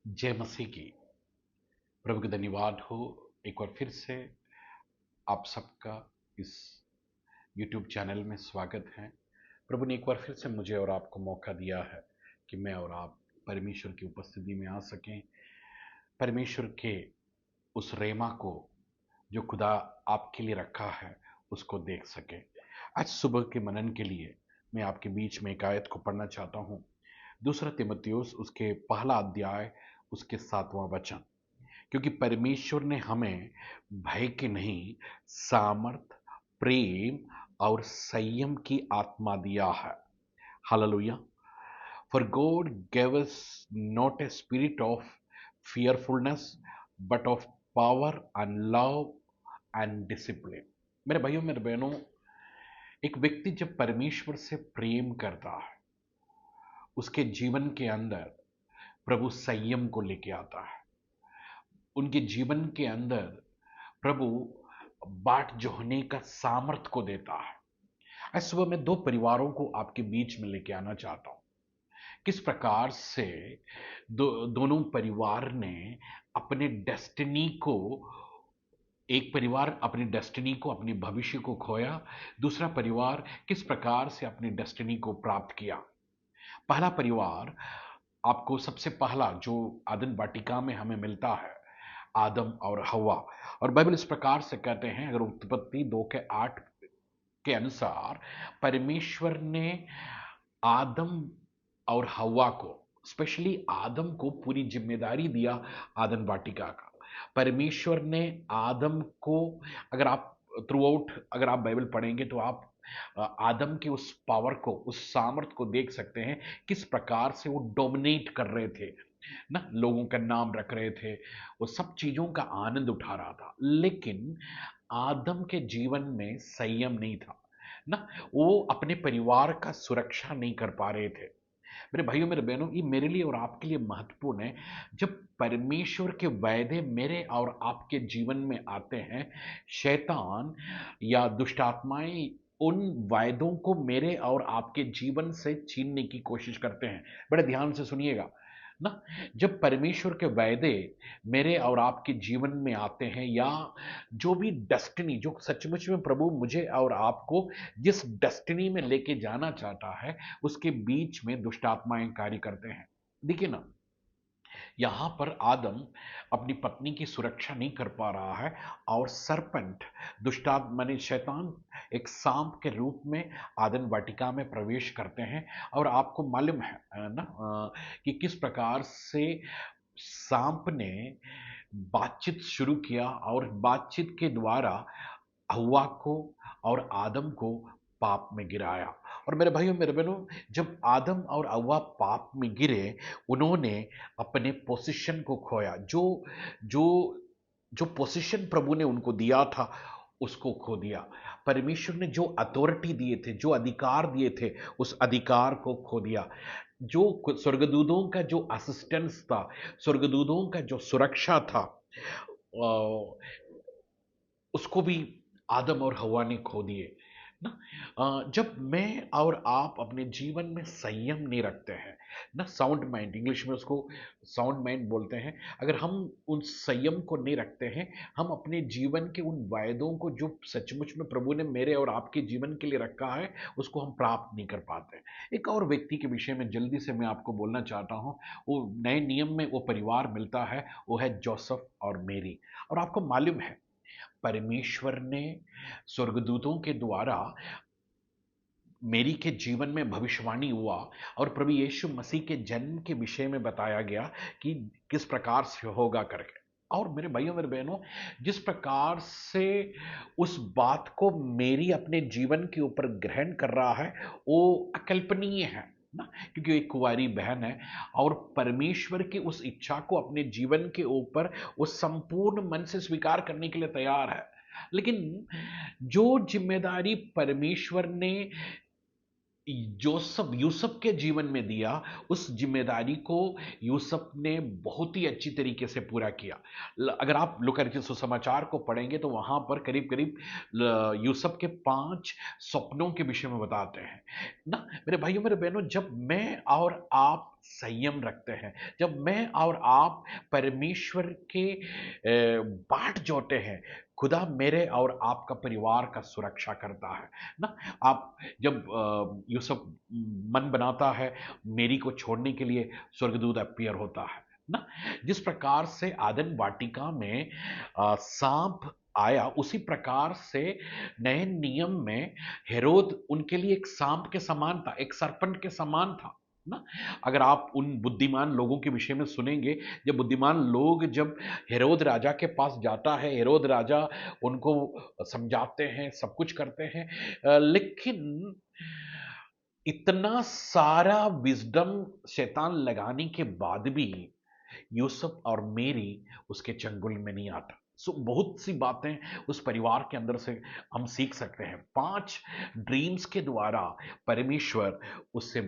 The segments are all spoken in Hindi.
जय मसीह की। प्रभु का धन्यवाद हो। एक बार फिर से आप सबका इस यूट्यूब चैनल में स्वागत है। प्रभु ने एक बार फिर से मुझे और आपको मौका दिया है कि मैं और आप परमेश्वर की उपस्थिति में आ सकें, परमेश्वर के उस रेमा को जो खुदा आपके लिए रखा है उसको देख सकें। आज सुबह के मनन के लिए मैं आपके बीच में एक आयत को पढ़ना चाहता हूँ। दूसरा तिमुथियुस उसके पहला अध्याय उसके 7वां वचन। क्योंकि परमेश्वर ने हमें भय के नहीं, सामर्थ, प्रेम और संयम की आत्मा दिया है। Hallelujah. For God gave us not a spirit of fearfulness but of power and love and discipline। मेरे भाइयों मेरे बहनों, एक व्यक्ति जब परमेश्वर से प्रेम करता है उसके जीवन के अंदर प्रभु संयम को लेके आता है। उनके जीवन के अंदर प्रभु बाट जोहने का सामर्थ को देता है। आज सुबह मैं दो परिवारों को आपके बीच में लेके आना चाहता हूं। किस प्रकार से दोनों परिवार ने अपने डेस्टिनी को, एक परिवार अपनी डेस्टिनी को, अपनी भविष्य को खोया, दूसरा परिवार किस प्रकार से अपनी डेस्टिनी को प्राप्त किया। पहला परिवार, आपको सबसे पहला जो आदम वाटिका में हमें मिलता है, आदम और हवा। और बाइबल इस प्रकार से कहते हैं, अगर उत्पत्ति 2:8 के अनुसार, परमेश्वर ने आदम और हवा को, स्पेशली आदम को पूरी जिम्मेदारी दिया आदम वाटिका का। परमेश्वर ने आदम को, अगर आप थ्रू आउट अगर आप बाइबल पढ़ेंगे तो आप आदम के उस पावर को, उस सामर्थ को देख सकते हैं, किस प्रकार से वो डोमिनेट कर रहे थे ना, लोगों का नाम रख रहे थे, वो सब चीजों का आनंद उठा रहा था। लेकिन आदम के जीवन में संयम नहीं था ना, वो अपने परिवार का सुरक्षा नहीं कर पा रहे थे। मेरे भाइयों मेरे बहनों, ये मेरे लिए और आपके लिए महत्वपूर्ण है। जब परमेश्वर के वायदे मेरे और आपके जीवन में आते हैं, शैतान या दुष्ट आत्माएं उन वायदों को मेरे और आपके जीवन से छीनने की कोशिश करते हैं। बड़े ध्यान से सुनिएगा ना। जब परमेश्वर के वायदे मेरे और आपके जीवन में आते हैं, या जो भी डेस्टिनी, जो सचमुच में प्रभु मुझे और आपको जिस डेस्टिनी में लेके जाना चाहता है, उसके बीच में दुष्ट आत्माएं कार्य करते हैं। देखिए ना, यहां पर आदम अपनी पत्नी की सुरक्षा नहीं कर पा रहा है, और सरपेंट, दुष्टात्मा माने शैतान, एक सांप के रूप में आदम वाटिका में प्रवेश करते हैं। और आपको मालूम है ना, कि किस प्रकार से सांप ने बातचीत शुरू किया, और बातचीत के द्वारा हव्वा को और आदम को पाप में गिराया। और मेरे भाइयों मेरे बहनों, जब आदम और हव्वा पाप में गिरे, उन्होंने अपने पोजीशन को खोया। जो जो जो पोजीशन प्रभु ने उनको दिया था, उसको खो दिया। परमेश्वर ने जो अथॉरिटी दिए थे, जो अधिकार दिए थे, उस अधिकार को खो दिया। जो स्वर्गदूतों का जो असिस्टेंस था, स्वर्गदूतों का जो सुरक्षा था, उसको भी आदम और हवा ने खो दिए ना। जब मैं और आप अपने जीवन में संयम नहीं रखते हैं ना, साउंड माइंड, इंग्लिश में उसको साउंड माइंड बोलते हैं, अगर हम उन संयम को नहीं रखते हैं, हम अपने जीवन के उन वायदों को जो सचमुच में प्रभु ने मेरे और आपके जीवन के लिए रखा है, उसको हम प्राप्त नहीं कर पाते। एक और व्यक्ति के विषय में जल्दी से मैं आपको बोलना चाहता हूँ। वो नए नियम में वो परिवार मिलता है, वो है जोसेफ और मेरी। और आपको मालूम है, परमेश्वर ने स्वर्गदूतों के द्वारा मेरी के जीवन में भविष्यवाणी हुआ, और प्रभु यीशु मसीह के जन्म के विषय में बताया गया कि किस प्रकार से होगा करके। और मेरे भाइयों मेरे बहनों, जिस प्रकार से उस बात को मेरी अपने जीवन के ऊपर ग्रहण कर रहा है, वो अकल्पनीय है ना, क्योंकि एक कुंवारी बहन है, और परमेश्वर की उस इच्छा को अपने जीवन के ऊपर वो संपूर्ण मन से स्वीकार करने के लिए तैयार है। लेकिन जो जिम्मेदारी परमेश्वर ने जोसफ यूसुफ के जीवन में दिया, उस जिम्मेदारी को यूसुफ ने बहुत ही अच्छी तरीके से पूरा किया। अगर आप लूका के सुसमाचार को पढ़ेंगे तो वहां पर करीब करीब यूसुफ के 5 सपनों के विषय में बताते हैं ना। मेरे भाइयों मेरे बहनों, जब मैं और आप संयम रखते हैं, जब मैं और आप परमेश्वर के बाट जोते हैं, खुदा मेरे और आपका परिवार का सुरक्षा करता है ना। आप जब यूसुफ मन बनाता है मेरी को छोड़ने के लिए, स्वर्गदूत अपीयर होता है ना। जिस प्रकार से आदन वाटिका में सांप आया, उसी प्रकार से नए नियम में हेरोद उनके लिए एक सांप के समान था, एक सरपंच के समान था ना। अगर आप उन बुद्धिमान लोगों के विषय में सुनेंगे, जब बुद्धिमान लोग जब हेरोद राजा के पास जाता है, हेरोद राजा उनको समझाते हैं, सब कुछ करते हैं, लेकिन इतना सारा विजडम शैतान लगाने के बाद भी यूसुफ और मेरी उसके चंगुल में नहीं आता। सो बहुत सी बातें उस परिवार के अंदर से हम सीख सकते हैं। 5 ड्रीम्स के द्वारा परमेश्वर उससे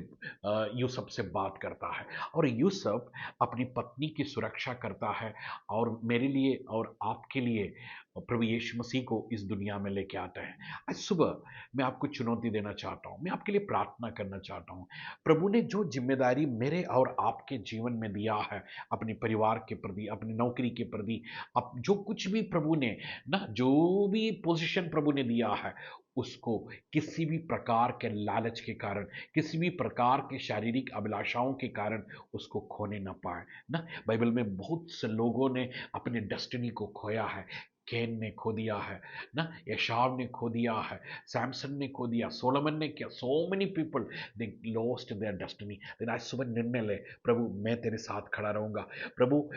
यूसुफ से बात करता है, और यूसुफ अपनी पत्नी की सुरक्षा करता है, और मेरे लिए और आपके लिए प्रभु यीशु मसीह को इस दुनिया में लेके आता है। आज सुबह मैं आपको चुनौती देना चाहता हूं, मैं आपके लिए प्रार्थना करना चाहता हूं। प्रभु ने जो जिम्मेदारी मेरे और आपके जीवन में दिया है, अपने परिवार के प्रति, अपनी नौकरी के प्रति, अब जो कुछ भी प्रभु ने ना, जो भी पोजीशन प्रभु ने दिया है, उसको किसी भी प्रकार के लालच के कारण, किसी भी प्रकार के शारीरिक अभिलाषाओं के कारण उसको खोने ना पाए ना। बाइबल में बहुत से लोगों ने अपने डेस्टिनी को खोया है। कैन ने खो दिया है ना, यशाव ने खो दिया है, सैमसन ने खो दिया, सोलोमन ने किया, so many people they lost their destiny. लेकिन आज सुबह निर्णय ले, प्रभु मैं तेरे साथ खड़ा रहूंगा। प्रभु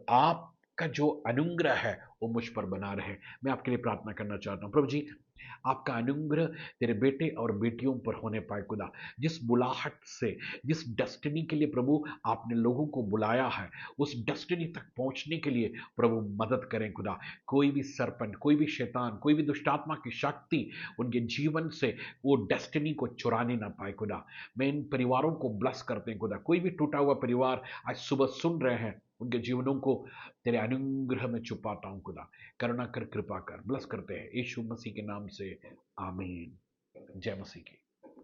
आपका जो अनुग्रह है वो मुझ पर बना रहे। मैं आपके लिए प्रार्थना करना चाहता हूँ। प्रभु जी, आपका अनुग्रह तेरे बेटे और बेटियों पर होने पाए खुदा। जिस बुलाहट से, जिस डेस्टिनी के लिए प्रभु आपने लोगों को बुलाया है, उस डेस्टिनी तक पहुंचने के लिए प्रभु मदद करें खुदा। कोई भी सरपंच, कोई भी शैतान, कोई भी दुष्टात्मा की शक्ति उनके जीवन से वो डेस्टिनी को चुराने ना पाए खुदा। मैं इन परिवारों को ब्लस करते हैं खुदा। कोई भी टूटा हुआ परिवार आज सुबह सुन रहे हैं, उनके जीवनों को तेरे अनुग्रह में छुपाता हूं खुदा। करुणा कर, कृपा कर, ब्लस करते हैं यीशु मसीह के नाम से, आमीन। जय मसीह की।